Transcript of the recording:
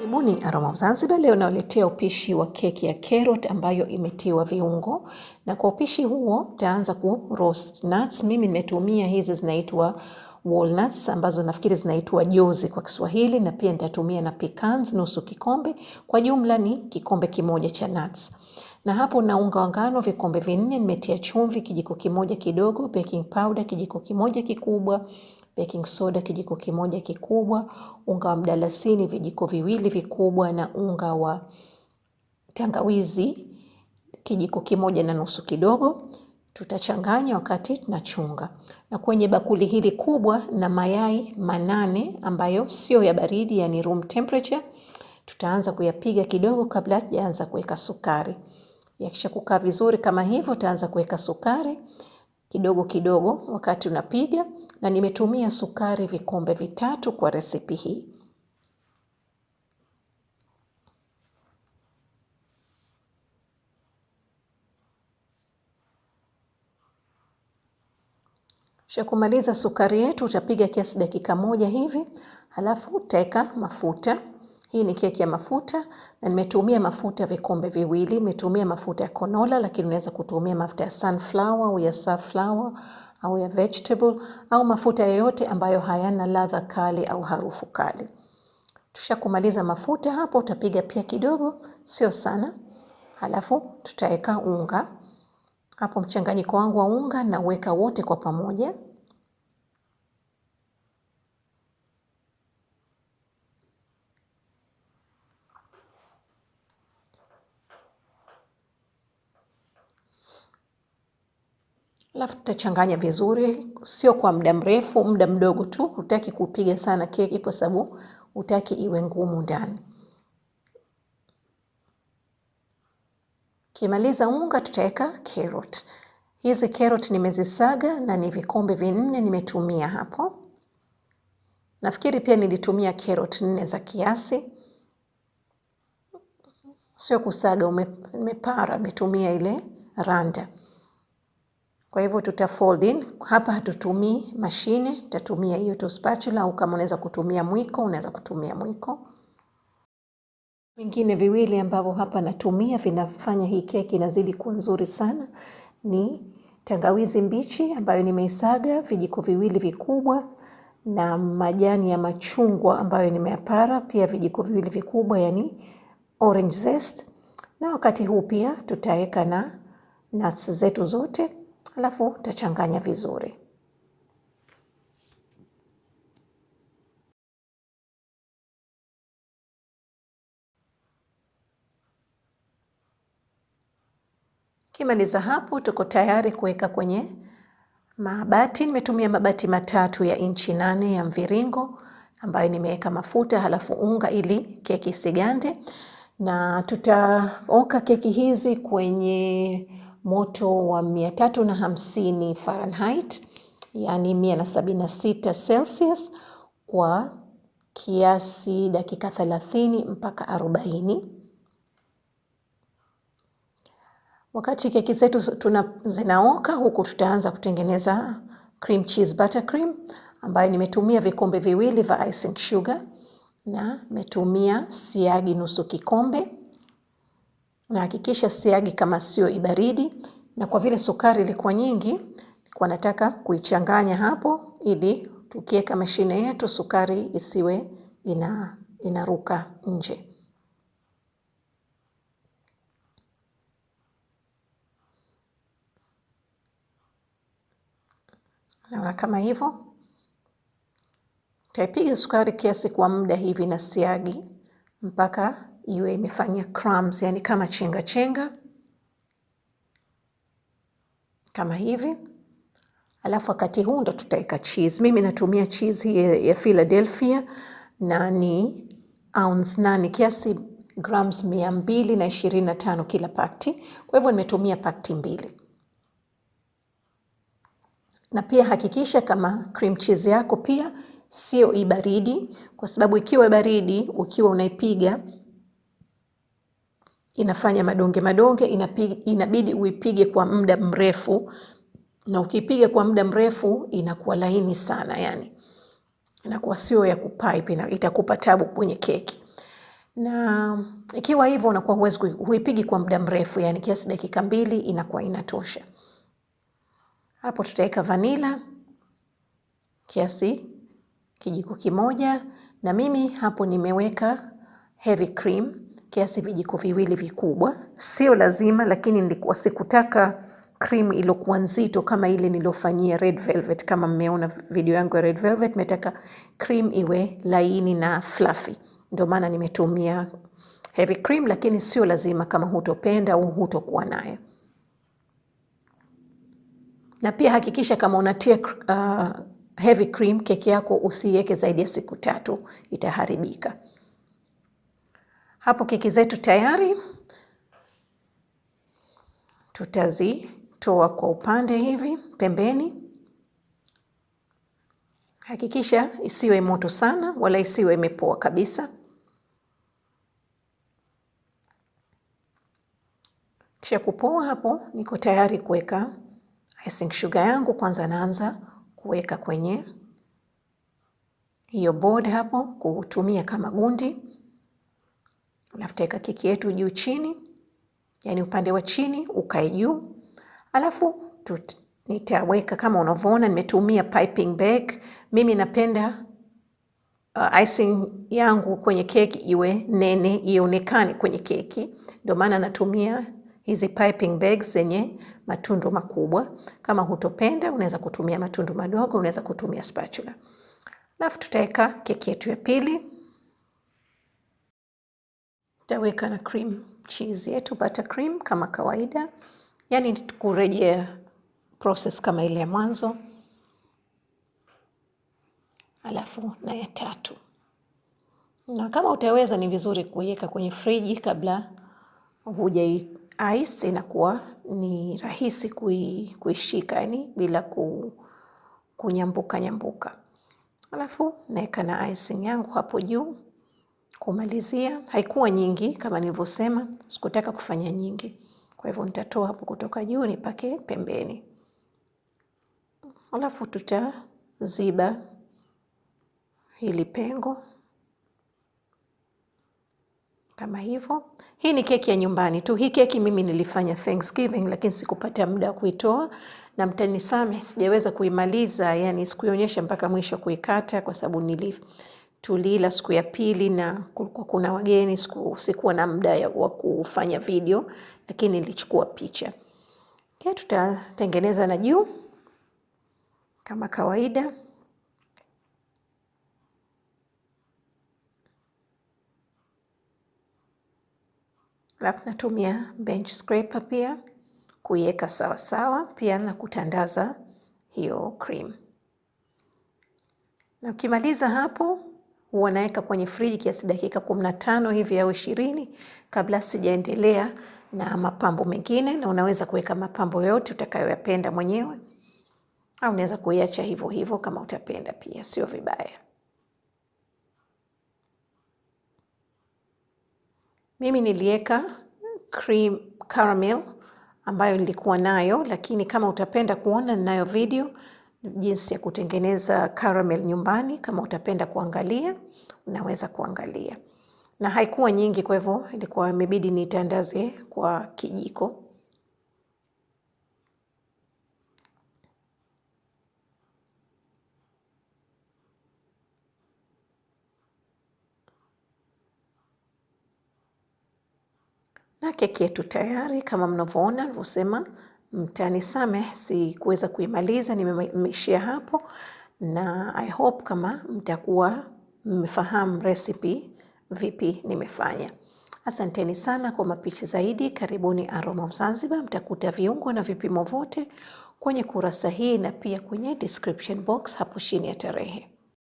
Karibuni Aroma Zanzibar. Leo naletea upishi wa keki ya Karrot ambayo imetiwa viungo. Na kwa upishi huo taanza ku roast nuts. Mimi nimetumia hizi zinaitwa walnuts ambazo nafikiri zinaitwa jozi kwa Kiswahili, na pia nitatumia na pecans nusu kikombe. Kwa jumla ni kikombe kimoja cha nuts. Na hapo na unga wa ngano vikombe 4, nimetia chumvi kijiko kimoja kidogo, baking powder kijiko kimoja kikubwa, baking soda kijiko kimoja kikubwa, unga wa mdalasini vijiko 2 vikubwa, na unga wa tangawizi kijiko kimoja na nusu kidogo. Tutachanganya wakati tunachunga. Na kwenye bakuli hili kubwa na mayai 8 ambayo sio ya baridi, yani room temperature. Tutaanza kuyapiga kidogo kabla hajaanza kuweka sukari. Yakisha kukaa vizuri kama hivyo, utaanza kuweka sukari kidogo kidogo wakati unapiga, na nimetumia sukari vikombe 3 kwa resipi hii. Kisha kumaliza sukari yetu, utapiga kiasi dakika 1 hivi, halafu utaweka mafuta. Hii ni keki ya mafuta na nimetumia mafuta vikombe 2. Nimetumia mafuta ya canola, lakini unaweza kutumia mafuta ya sunflower au ya safflower au ya vegetable au mafuta yoyote ambayo hayana ladha kali au harufu kali. Tusha kumaliza mafuta hapo, utapiga pia kidogo, sio sana. Halafu tutaweka unga. Hapo mchanganyiko wangu wa unga na weka wote kwa pamoja. Alafu tutachanganya vizuri, sio kwa muda mrefu, muda mdogo tu. Hutaki kupiga sana keki kwa sababu hutaki iwe ngumu ndani. Kimaliza unga, tutaweka carrot. Hizi carrot nimezisaga na ni vikombe 4 nimetumia hapo. Nafikiri pia nilitumia carrot 4 za kiasi. Sio kusaga, umepara, nimetumia ile randa. Kwa hivyo tutafold in. Hapa hatutumii mashine, tutatumia hiyo tu spatula, au kama unaweza kutumia mwiko, unaweza kutumia mwiko. Vingine 2 ambavyo hapa natumia vinafanya hii keki inazidi kuwa nzuri sana ni tangawizi mbichi ambayo nimeisaga vijiko 2 vikubwa, na majani ya machungwa ambayo nimeyapara pia vijiko 2 vikubwa, yani orange zest. Na wakati huu pia tutaweka na nuts zetu zote, alafu tutachanganya vizuri. Kimaliza hapo, tuko tayari kuweka kwenye mabati. Nimetumia mabati 3 ya inchi 8 ya mviringo ambayo nimeweka mafuta halafu unga ili keki isigande. Na tutaoka keki hizi kwenye moto wa 350 Fahrenheit, yani 176 Celsius, kwa kiasi dakika 30 mpaka 40. Wakati keki zetu zinaoka, huku tutaanza kutengeneza cream cheese buttercream ambayo nimetumia vikombe 2 vya icing sugar, na nimetumia siagi nusu kikombe. Na hakikisha siagi kama sio ibaridi, na kwa vile sukari ilikuwa nyingi, nilikuwa nataka kuichanganya hapo ili tukiweka mashine yetu sukari isiwe inaruka nje. Na kama hivyo, tutaipiga sukari kiasi kwa muda hivi na siagi mpaka iwe imefanya crumbs, yani kama chenga chenga kama hivi. Alafu wakati huu ndo tutaweka cheese. Mimi natumia cheese hii ya Philadelphia na ni ounce 8, kiasi grams 225 kila pakti. Kwa hivyo nimetumia pakti 2. Na pia hakikisha kama cream cheese yako pia sio ibaridi, kwa sababu ikiwa baridi ukiwa unaipiga inafanya madonge madonge, inabidi uipige kwa muda mrefu, na ukipiga kwa muda mrefu inakuwa laini sana, yani inakuwa sio ya kupipe, itakupa tabu kwenye keki. na ikiwa hivyo unakuwa huipigi kwa muda mrefu, yani kiasi dakika 2 inakuwa inatosha. Hapo tutaweka vanila kiasi kijiko kimoja, na mimi hapo nimeweka heavy cream kiasi vijiko 2 vikubwa. Sio lazima, lakini nilikuwa sikutaka cream iliyokuwa nzito kama ile nilofanyia red velvet. Kama mmeona video yangu ya red velvet, metaka cream iwe laini na fluffy, ndio maana nimetumia heavy cream, lakini sio lazima kama hutopenda au hutokuwa nayo. Na pia hakikisha kama unatia heavy cream, keki yako usiweke zaidi ya siku 3, itaharibika. Hapo keki zetu tayari, tutazitoa kwa upande hivi pembeni. Hakikisha isiwe moto sana wala isiwe imepoa kabisa. Kisha kupoa hapo, niko tayari kuweka icing sugar yangu. Kwanza naanza kuweka kwenye hiyo board hapo, kutumia kama gundi. Alafu taweka keki yetu juu chini, yani upande wa chini ukae juu. Alafu nitaweka kama unavyoona, nimetumia piping bag. Mimi napenda icing yangu kwenye keki iwe nene, ionekane kwenye keki. Ndio maana natumia hizi piping bags zenye matundu makubwa. Kama hutopenda, unaweza kutumia matundu madogo, unaweza kutumia spatula. Alafu tutaweka keki yetu ya pili. Tutaweka na cream cheese yetu, Buttercream kama kawaida. Yani kurejea process kama ile ya mwanzo. Alafu na ya tatu. Na kama utaweza, ni vizuri kuiweka kwenye friji kabla huja ice, inakuwa ni rahisi kuishika, yani bila kunyambuka. Alafu naweka na icing yangu hapo juu kumalizia. Haikuwa nyingi kama nilivyosema, sikutaka kufanya nyingi. Kwa hivyo nitatoa hapo kutoka juu nipake pembeni. Alafu tutaziba hili pengo kama hivyo. Hii ni keki ya nyumbani tu. Hii keki mimi nilifanya Thanksgiving, lakini sikupata muda wa kuitoa, na mtanisamehe sijaweza kuimaliza, yani sikuionyesha mpaka mwisho kuikata, kwa sababu tulila siku ya pili na kulikuwa kuna wageni, sikuwa na muda wa kufanya video, lakini nilichukua picha. Okay, tutatengeneza na juu kama kawaida. Alafu natumia bench scraper pia kuiweka sawa sawa, pia na kutandaza hiyo cream. Na ukimaliza hapo, huwa naweka kwenye friji kiasi dakika 15 hivi au 20 kabla sijaendelea na mapambo mengine. Na unaweza kuweka mapambo yote utakayoyapenda mwenyewe, au unaweza kuiacha hivyo hivyo kama utapenda pia, sio vibaya. Mimi niliweka cream caramel ambayo nilikuwa nayo, lakini kama utapenda kuona, ninayo video jinsi ya kutengeneza caramel nyumbani. Kama utapenda kuangalia, unaweza kuangalia. Na haikuwa nyingi, kwa hivyo ilikuwa imebidi nitandaze kwa kijiko. Na keki yetu tayari kama mnavyoona. Nilivyosema, mtanisamehe sikuweza kuimaliza, nimeishia hapo, na I hope kama mtakuwa mmefahamu recipe vipi nimefanya. Asanteni sana. Kwa mapishi zaidi, karibuni Aroma of Zanzibar. Mtakuta viungo na vipimo vyote kwenye kurasa hii na pia kwenye description box hapo chini ya tarehe.